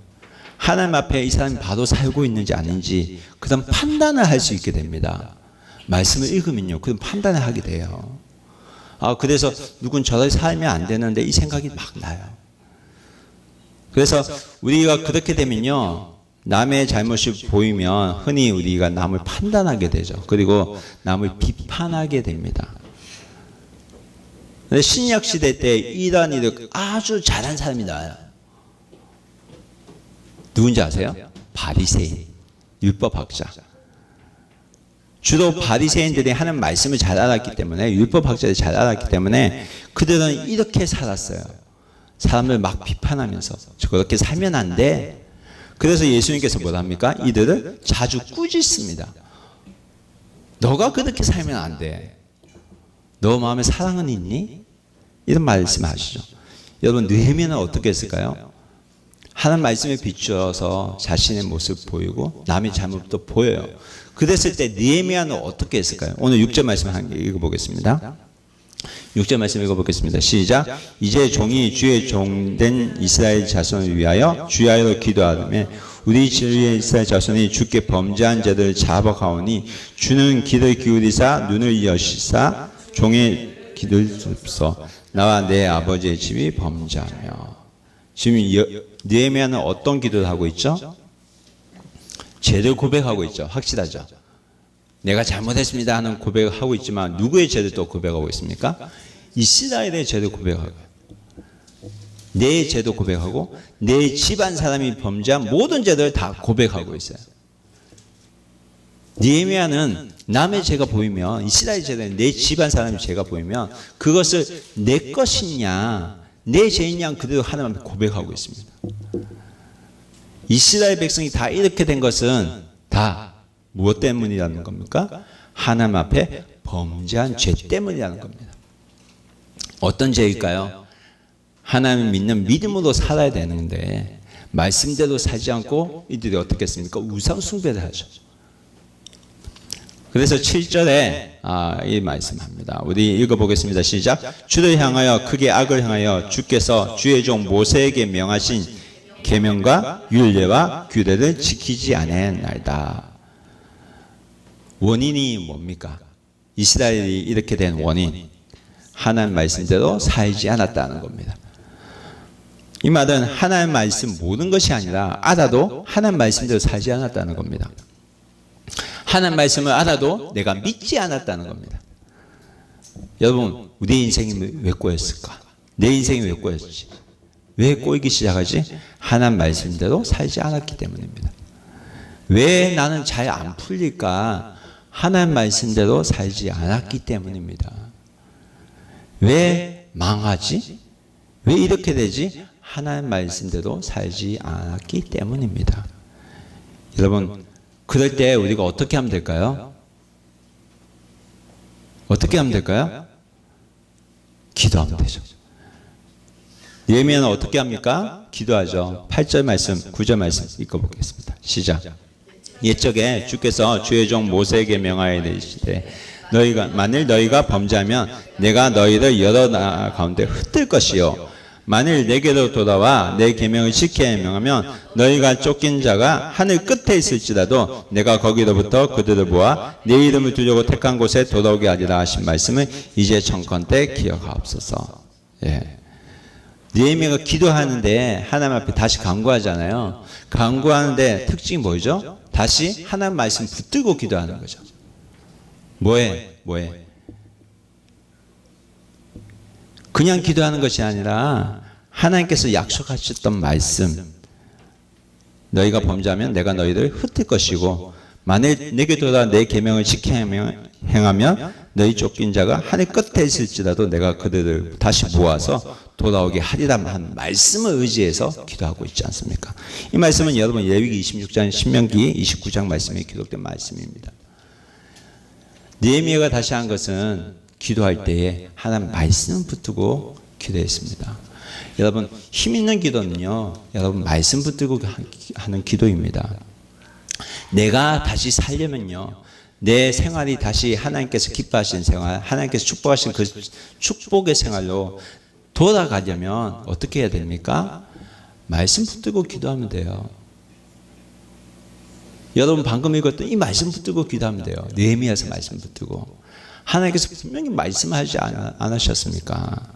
A: 하나님 앞에 이 사람이 바로 살고 있는지 아닌지 그런 판단을 할 수 있게 됩니다. 말씀을 읽으면요, 그런 판단을 하게 돼요. 그래서 누군 저렇게 살면 안 되는데 이 생각이 막 나요. 그래서 우리가 그렇게 되면요, 남의 잘못이 보이면 흔히 우리가 남을 판단하게 되죠. 그리고 남을 비판하게 됩니다. 근데 신약 시대 때 이러한 일을 아주 잘한 사람이 나와요. 누군지 아세요? 바리새인, 율법학자. 주로 바리새인들이 하는 말씀을 잘 알았기 때문에, 율법학자들이 잘 알았기 때문에 그들은 이렇게 살았어요. 사람을 막 비판하면서 그렇게 살면 안 돼. 그래서 예수님께서 뭐라 합니까? 이들을 자주 꾸짖습니다. 너가 그렇게 살면 안 돼. 너 마음에 사랑은 있니? 이런 말씀하시죠. 여러분, 느헤미야는 어떻게 했을까요? 하나님 말씀에 비추어서 자신의 모습을 보이고 남의 잘못도 보여요. 그랬을 때 느헤미야는 어떻게 했을까요? 오늘 6절 말씀 한 개 읽어보겠습니다. 6절 말씀 읽어보겠습니다. 시작. 이제 종이 주의 종된 이스라엘 자손을 위하여 주야로 기도하며 우리 주의 이스라엘 자손이 주께 범죄한 자들을 잡아가오니 주는 귀를 기울이사 눈을 여시사 종의 귀를 줍소. 나와 내 아버지의 집이 범죄하며. 지금 느헤미야는 어떤 기도를 하고 있죠? 죄를 고백하고 있죠. 확실하죠. 내가 잘못했습니다 하는 고백을 하고 있지만 누구의 죄를 또 고백하고 있습니까? 이스라엘의 죄를 고백하고, 내 죄도 고백하고 내 집안 사람이 범죄한 모든 죄를 다 고백하고 있어요. 느헤미야는 남의 죄가 보이면, 이스라엘 죄는 내 집안 사람의 죄가 보이면 그것을 내 것이냐 내 죄이냐 그대로 하나님 앞에 고백하고 있습니다. 이스라엘 백성이 다 이렇게 된 것은 다 무엇 때문이라는 겁니까? 하나님 앞에 범죄한 죄 때문이라는 겁니다. 어떤 죄일까요? 하나님을 믿는 믿음으로 살아야 되는데 말씀대로 살지 않고 이들이 어떻게 했습니까? 우상 숭배를 하죠. 그래서 7절에 이 말씀합니다. 우리 읽어보겠습니다. 시작. 주를 향하여 크게 악을 향하여 주께서 주의 종 모세에게 명하신 계명과 율례와 규례를 지키지 아니하였나이다. 원인이 뭡니까? 이스라엘이 이렇게 된 원인, 하나님 말씀대로 살지 않았다는 겁니다. 이 말은 하나님 말씀 모든 것이 아니라 알아도 하나님 말씀대로 살지 않았다는 겁니다. 하나님 말씀을 알아도 내가 믿지 않았다는 겁니다. 여러분, 내 인생이 왜 꼬였을까? 내 인생이 왜 꼬였지? 왜 꼬이기 시작하지? 하나님 말씀대로 살지 않았기 때문입니다. 왜 나는 잘 안 풀릴까? 하나님 말씀대로 살지 않았기 때문입니다. 왜 망하지? 왜 이렇게 되지? 하나님 말씀대로 살지 않았기 때문입니다. 여러분, 그럴 때 우리가 어떻게 하면 될까요? 어떻게 하면 될까요? 기도하면 되죠. 예미야는 어떻게 합니까? 기도하죠. 8절 말씀, 9절 말씀 읽어보겠습니다. 시작. 옛적에 주께서 주의 종 모세에게 명하여 이르시되 만일 너희가 범죄하면 내가 너희를 여러 나라 가운데 흩을 것이요 만일 내게로 돌아와 내 계명을 지켜야 명하면 너희가 쫓긴 자가 하늘 끝에 있을지라도 내가 거기로부터 그들을 모아 내 이름을 두려고 택한 곳에 돌아오게 하리라 하신 말씀을 이제 정컨대 기억하옵소서. 예. 느헤미야가 기도하는데 하나님 앞에 다시 간구하잖아요. 간구하는데 특징이 뭐죠? 다시 하나님 말씀 붙들고 기도하는 거죠. 뭐해? 그냥 기도하는 것이 아니라 하나님께서 약속하셨던 말씀, 너희가 범죄하면 내가 너희를 흩을 것이고 만일 내게 돌아 내 계명을 지켜 행하면 너희 쫓긴 자가 하늘 끝에 있을지라도 내가 그들을 다시 모아서 돌아오게 하리라 한 말씀을 의지해서 기도하고 있지 않습니까? 이 말씀은 여러분 레위기 26장, 신명기 29장 말씀에 기록된 말씀입니다. 느헤미야가 다시 한 것은 기도할 때에 하나님 말씀 붙들고 기도했습니다. 여러분, 힘 있는 기도는요, 여러분 말씀 붙들고 하는 기도입니다. 내가 다시 살려면요, 내 생활이 다시 하나님께서 기뻐하시는 생활, 하나님께서 축복하신 그 축복의 생활로 돌아가려면 어떻게 해야 됩니까? 말씀 붙들고 기도하면 돼요. 여러분 방금 읽었던 이 말씀 붙들고 기도하면 돼요. 느헤미야서 말씀 붙들고. 하나님께서 분명히 말씀하지 않으셨습니까?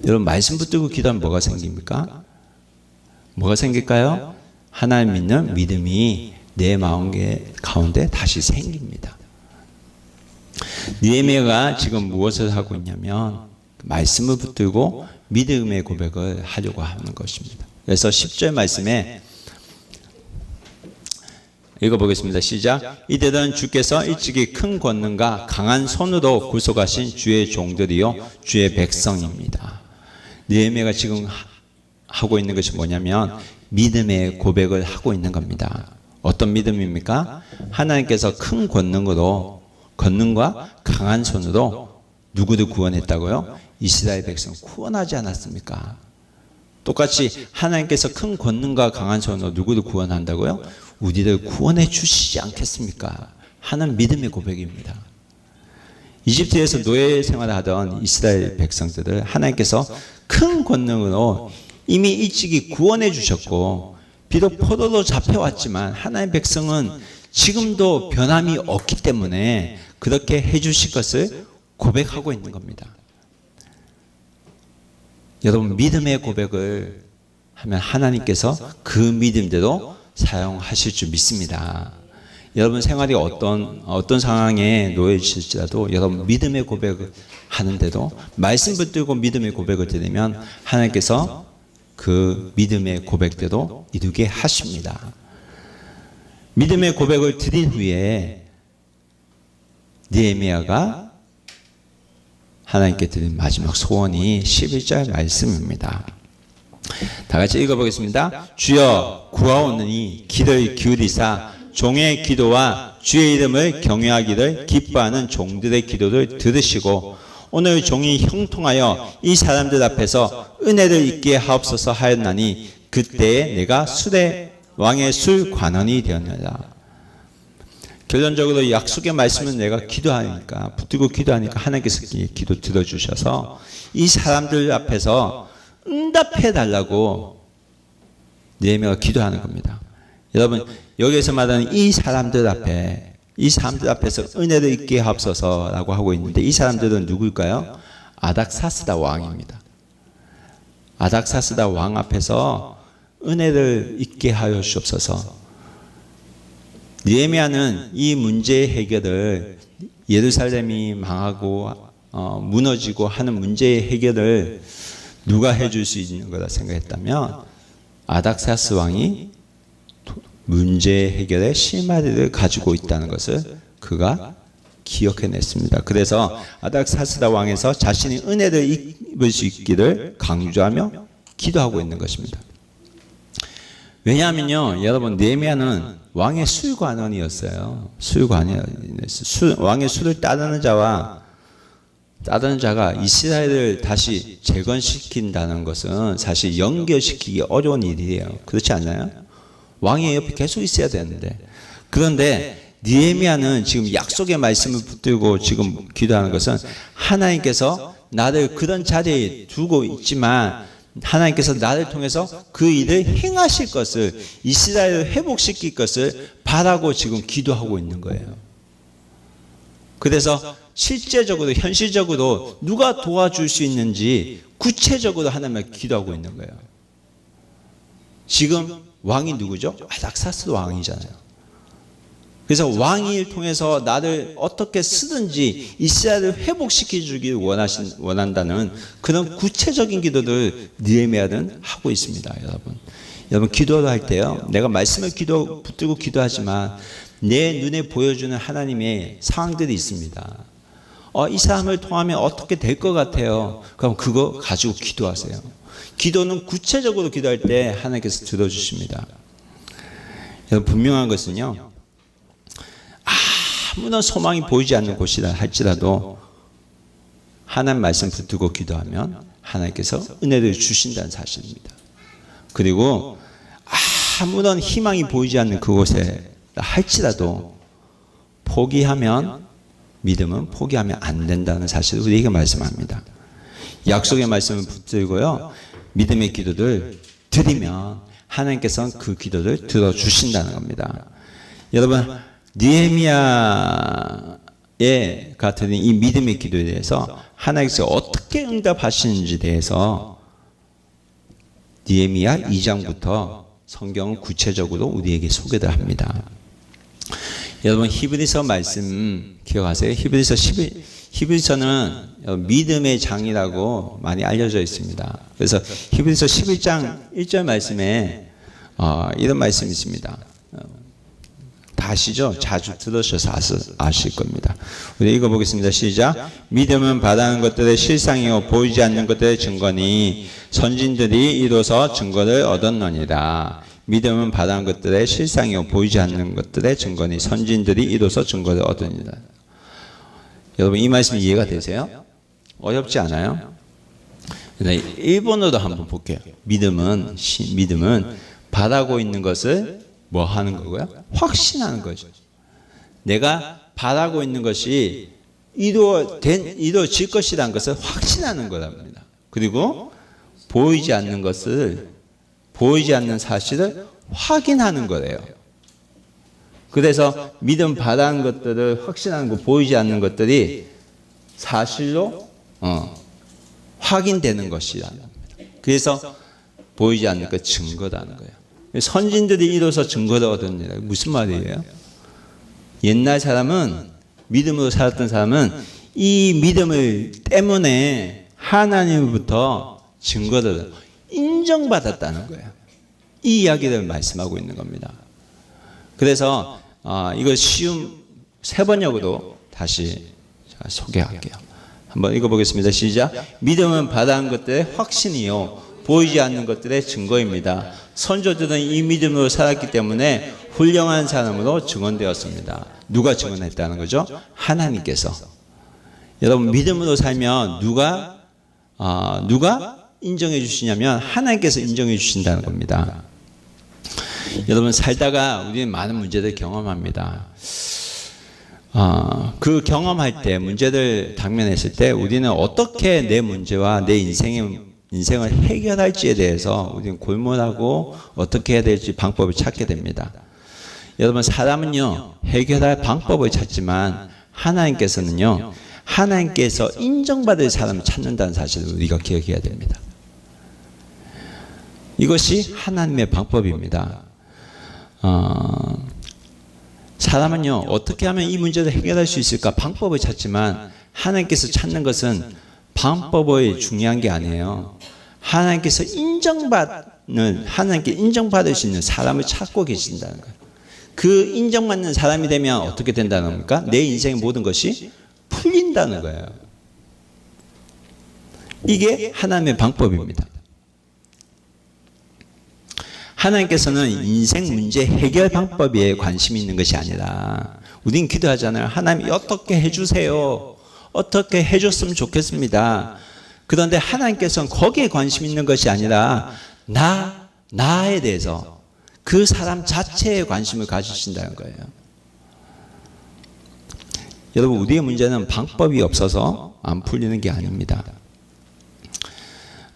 A: 여러분 말씀 붙들고 기도하면 뭐가 생깁니까? 뭐가 생길까요? 하나님 믿는 믿음이 내 마음 가운데 다시 생깁니다. 느헤미야가 지금 무엇을 하고 있냐면 말씀을 붙들고 믿음의 고백을 하려고 하는 것입니다. 그래서 10절 말씀에 읽어보겠습니다. 시작. 이들은 주께서 일찍이 큰 권능과 강한 손으로 구속하신 주의 종들이요 주의 백성입니다. 느헤미야가 지금 하고 있는 것이 뭐냐면 믿음의 고백을 하고 있는 겁니다. 어떤 믿음입니까? 하나님께서 큰 권능과 강한 손으로 누구를 구원했다고요? 이스라엘 백성 구원하지 않았습니까? 똑같이 하나님께서 큰 권능과 강한 손으로 누구를 구원한다고요? 우리를 구원해 주시지 않겠습니까? 하는 믿음의 고백입니다. 이집트에서 노예 생활을 하던 이스라엘 백성들을 하나님께서 큰 권능으로 이미 일찍이 구원해 주셨고 비록 포로로 잡혀왔지만 하나님의 백성은 지금도 변함이 없기 때문에 그렇게 해주실 것을 고백하고 있는 겁니다. 여러분 믿음의 고백을 하면 하나님께서 그 믿음대로 사용하실 줄 믿습니다. 여러분 생활이 어떤 상황에 놓여질지라도 여러분 믿음의 고백을 하는데도 말씀 붙들고 믿음의 고백을 드리면 하나님께서 그 믿음의 고백대로 이루게 하십니다. 믿음의 고백을 드린 후에 느헤미야가 하나님께 드린 마지막 소원이 11절 말씀입니다. 다 같이 읽어보겠습니다. 주여 구하오느니 귀를 기울이사 종의 기도와 주의 이름을 경외하기를 기뻐하는 종들의 기도를 들으시고 오늘 종이 형통하여 이 사람들 앞에서 은혜를 입게 하옵소서 하였나니 그때에 내가 왕의 술 관원이 되었느니라. 결론적으로 약속의 말씀은 내가 기도하니까 붙들고 기도하니까 하나님께서 기도 들어주셔서 이 사람들 앞에서 응답해 달라고 느헤미야가 기도하는 겁니다. 여러분 여기에서 말하는 이 사람들 앞에서 은혜를 입게 하옵소서라고 하고 있는데 이 사람들은 누구일까요? 아닥사스다 왕입니다. 아닥사스다 왕 앞에서 은혜를 입게 하여 주옵소서. 느헤미야는 이 문제의 해결을 예루살렘이 망하고 무너지고 하는 문제의 해결을 누가 해줄 수 있는 거라 생각했다면 아닥사스 왕이 문제 해결의 실마리를 가지고 있다는 것을 그가 기억해냈습니다. 그래서 아닥사스다 왕에서 자신이 은혜를 입을 수 있기를 강조하며 기도하고 있는 것입니다. 왜냐하면요, 여러분, 느헤미야는 왕의 술관원이었어요. 왕의 술을 따르는 자가 이스라엘을 다시 재건시킨다는 것은 사실 연결시키기 어려운 일이에요. 그렇지 않나요? 왕의 옆에 계속 있어야 되는데. 그런데 느헤미야는 지금 약속의 말씀을 붙들고 지금 기도하는 것은 하나님께서 나를 그런 자리에 두고 있지만 하나님께서 나를 통해서 그 일을 행하실 것을, 이스라엘을 회복시킬 것을 바라고 지금 기도하고 있는 거예요. 그래서 실제적으로 현실적으로 누가 도와줄 수 있는지 구체적으로 하나님을 기도하고 있는 거예요. 지금 왕이 누구죠? 아닥사스 왕이잖아요. 그래서 왕을 통해서 나를 어떻게 쓰든지 이스라엘을 회복시켜주길 원한다는 그런 구체적인 기도를 느헤미야는 하고 있습니다. 여러분 기도를 할 때요, 내가 말씀을 붙들고 기도하지만 내 눈에 보여주는 하나님의 상황들이 있습니다. 이 사람을 통하면 어떻게 될 것 같아요. 그럼 그거 가지고 기도하세요. 기도는 구체적으로 기도할 때 하나님께서 들어주십니다. 여러분, 분명한 것은요, 아무런 소망이 보이지 않는 곳이라 할지라도 하나님 말씀 붙들고 기도하면 하나님께서 은혜를 주신다는 사실입니다. 그리고 아무런 희망이 보이지 않는 그곳에 할지라도 포기하면, 믿음은 포기하면 안 된다는 사실을 우리에게 말씀합니다. 약속의 말씀을 붙들고요, 믿음의 기도를 드리면 하나님께서는 그 기도를 들어주신다는 겁니다. 여러분, 느헤미야가 드린 이 믿음의 기도에 대해서 하나님께서 어떻게 응답하시는지 대해서 느헤미야 2장부터 성경은 구체적으로 우리에게 소개를 합니다. 여러분, 히브리서 말씀 기억하세요? 히브리서는 믿음의 장이라고 많이 알려져 있습니다. 그래서 히브리서 11장 1절 말씀에 이런 말씀이 있습니다. 다 아시죠? 자주 들으셔서 아실 겁니다. 우리 읽어보겠습니다. 시작. 믿음은 바라는 것들의 실상이요 보이지 않는 것들의 증거니 선진들이 이로써 증거를 얻었느니라. 믿음은 바라는 것들의 실상이요 보이지 않는 것들의 증거니 선진들이 이로써 증거를 얻으니라. 여러분, 이 말씀 이해가 되세요? 어렵지 않아요? 일본어도 한번 볼게요. 믿음은 바라고 있는 것을 뭐 하는 거고요? 확신하는 거죠. 내가 바라고 있는 것이 이루어질 것이라는 것을 확신하는 거랍니다. 그리고 보이지 않는 사실을 확인하는 거래요. 그래서 믿음 바라는 것들을 확신하는 거, 보이지 않는 것들이 사실로 확인되는 것이라는 겁니다. 그래서 보이지 않는 것 증거라는 거예요. 선진들이 이로써 증거를 얻었느니라. 무슨 말이에요? 옛날 사람은, 믿음으로 살았던 사람은 이 믿음을 때문에 하나님으로부터 증거를 인정받았다는 거예요. 이 이야기를 말씀하고 있는 겁니다. 그래서 이걸 쉬운 세 번역으로 다시 소개할게요. 한번 읽어보겠습니다. 시작. 믿음은 바라는 것들의 확신이요 보이지 않는 것들의 증거입니다. 선조들은 이 믿음으로 살았기 때문에 훌륭한 사람으로 증언되었습니다. 누가 증언했다는 거죠? 하나님께서. 여러분, 믿음으로 살면 누가 인정해 주시냐면 하나님께서 인정해 주신다는 겁니다. 여러분, 살다가 우리는 많은 문제를 경험합니다. 그 경험할 때, 문제를 당면했을 때 우리는 어떻게 내 문제와 내 인생을 해결할지에 대해서 우리는 골몰하고 어떻게 해야 될지 방법을 찾게 됩니다. 여러분, 사람은요, 해결할 방법을 찾지만 하나님께서는요, 하나님께서 인정받을 사람을 찾는다는 사실을 우리가 기억해야 됩니다. 이것이 하나님의 방법입니다. 사람은요, 어떻게 하면 이 문제를 해결할 수 있을까 방법을 찾지만 하나님께서 찾는 것은 방법이 중요한 게 아니에요. 하나님께서 하나님께 인정받을 수 있는 사람을 찾고 계신다는 거예요. 그 인정받는 사람이 되면 어떻게 된다는 겁니까? 내 인생의 모든 것이 풀린다는 거예요. 이게 하나님의 방법입니다. 하나님께서는 인생 문제 해결 방법에 관심이 있는 것이 아니라, 우린 기도하잖아요. 하나님 어떻게 해주세요. 어떻게 해줬으면 좋겠습니다. 그런데 하나님께서는 거기에 관심 있는 것이 아니라 나에 대해서 그 사람 자체에 관심을 가지신다는 거예요. 여러분, 우리의 문제는 방법이 없어서 안 풀리는 게 아닙니다.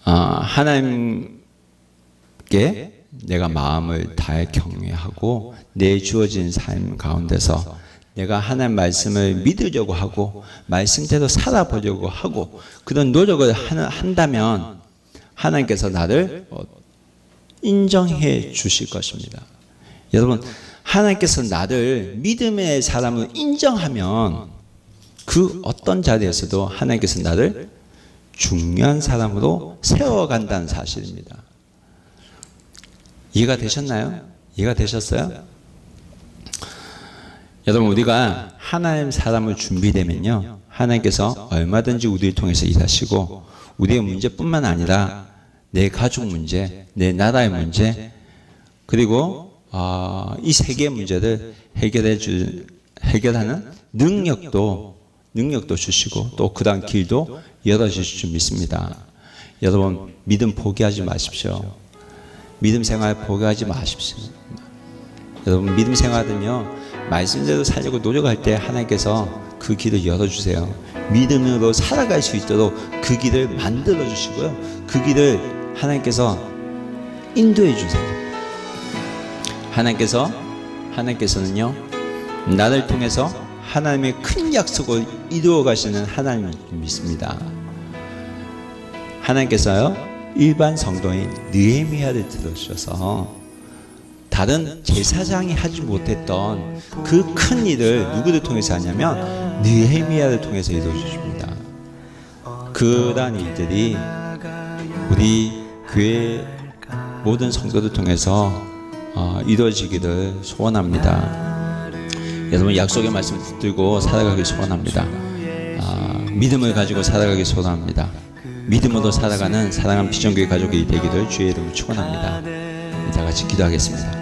A: 하나님께 내가 마음을 다해 경외하고 내 주어진 삶 가운데서 내가 하나님 말씀을 믿으려고 하고 말씀대로 살아보려고 하고 그런 노력을 한다면 하나님께서 나를 인정해 주실 것입니다. 여러분, 하나님께서 나를 믿음의 사람으로 인정하면 그 어떤 자리에서도 하나님께서 나를 중요한 사람으로 세워간다는 사실입니다. 이해가 되셨나요? 이해가 되셨어요? 여러분, 우리가 하나님 사람을 준비되면요, 하나님께서 얼마든지 우리를 통해서 일하시고 우리의 문제뿐만 아니라 내 가족 문제, 내 나라의 문제, 그리고 이 세계의 문제를 해결하는 능력도 주시고 또 그다음 길도 열어주실 줄 믿습니다. 여러분, 믿음 포기하지 마십시오. 믿음 생활 포기하지 마십시오. 여러분, 믿음 생활은요, 말씀대로 살려고 노력할 때 하나님께서 그 길을 열어주세요. 믿음으로 살아갈 수 있도록 그 길을 만들어 주시고요, 그 길을 하나님께서 인도해 주세요. 하나님께서는요, 나를 통해서 하나님의 큰 약속을 이루어 가시는 하나님을 믿습니다. 하나님께서요, 일반 성도인 느헤미야를 들어주셔서 다른 제사장이 하지 못했던 그 큰 일을 누구를 통해서 하냐면 느헤미야를 통해서 이루어 주십니다. 그러한 일들이 우리 교회 모든 성도를 통해서 이루어지기를 소원합니다. 여러분, 약속의 말씀 붙들고 살아가길 소원합니다. 믿음을 가지고 살아가길 소원합니다. 믿음으로 살아가는 사랑하는 비전교회 가족이 되기를 주의 이름으로 축원합니다. 다 같이 기도하겠습니다.